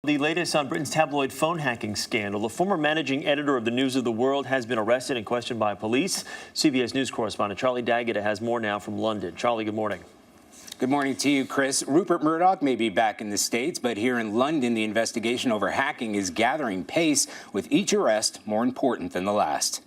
The latest on Britain's tabloid phone hacking scandal. The former managing editor of the News of the World has been arrested and questioned by police. CBS News correspondent Charlie Daggett has more now from London. Charlie, good morning. Good morning to you, Chris. Rupert Murdoch may be back in the States, but here in London, the investigation over hacking is gathering pace, with each arrest more important than the last.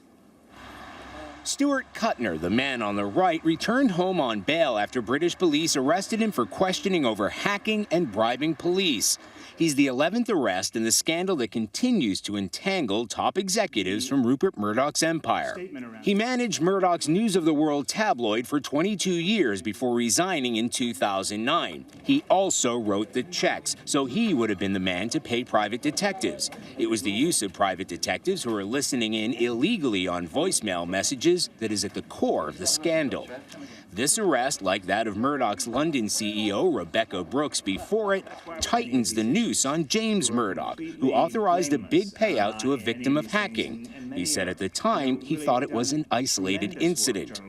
Stuart Kuttner, the man on the right, returned home on bail after British police arrested him for questioning over hacking and bribing police. He's the 11th arrest in the scandal that continues to entangle top executives from Rupert Murdoch's empire. He managed Murdoch's News of the World tabloid for 22 years before resigning in 2009. He also wrote the checks, so he would have been the man to pay private detectives. It was the use of private detectives who are listening in illegally on voicemail messages that is at the core of the scandal. This arrest, like that of Murdoch's London CEO Rebekah Brooks before it, tightens the noose on James Murdoch, who authorized a big payout to a victim of hacking. He said at the time he thought it was an isolated incident.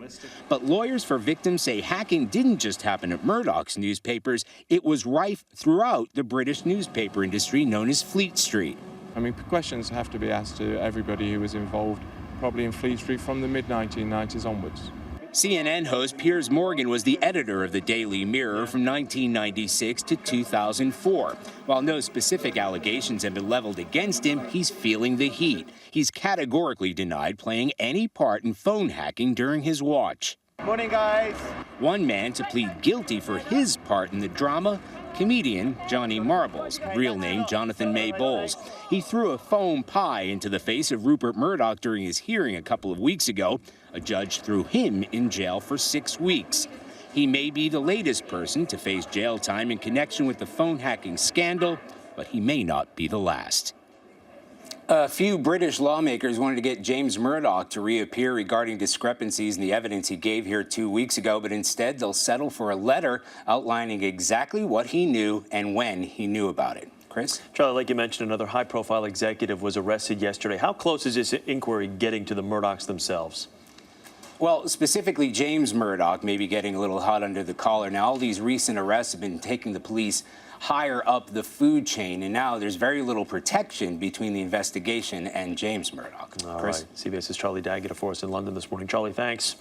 But lawyers for victims say hacking didn't just happen at Murdoch's newspapers, it was rife throughout the British newspaper industry known as Fleet Street. I mean, questions have to be asked to everybody who was involved, probably in Fleet Street from the mid-1990s onwards. CNN host Piers Morgan was the editor of the Daily Mirror from 1996 to 2004. While no specific allegations have been leveled against him, he's feeling the heat. He's categorically denied playing any part in phone hacking during his watch. Morning, guys. One man to plead guilty for his part in the drama, comedian Johnny Marbles, real name Jonathan May Bowles. He threw a foam pie into the face of Rupert Murdoch during his hearing a couple of weeks ago. A judge threw him in jail for 6 weeks. He may be the latest person to face jail time in connection with the phone hacking scandal, but he may not be the last. A few British lawmakers wanted to get James Murdoch to reappear regarding discrepancies in the evidence he gave here 2 weeks ago, but instead they'll settle for a letter outlining exactly what he knew and when he knew about it. Chris? Charlie, like you mentioned, another high-profile executive was arrested yesterday. How close is this inquiry getting to the Murdochs themselves? Well, specifically, James Murdoch may be getting a little hot under the collar. Now, all these recent arrests have been taking the police higher up the food chain, and now there's very little protection between the investigation and James Murdoch. All right. CBS's Charlie Daggett for us in London this morning. Charlie, thanks.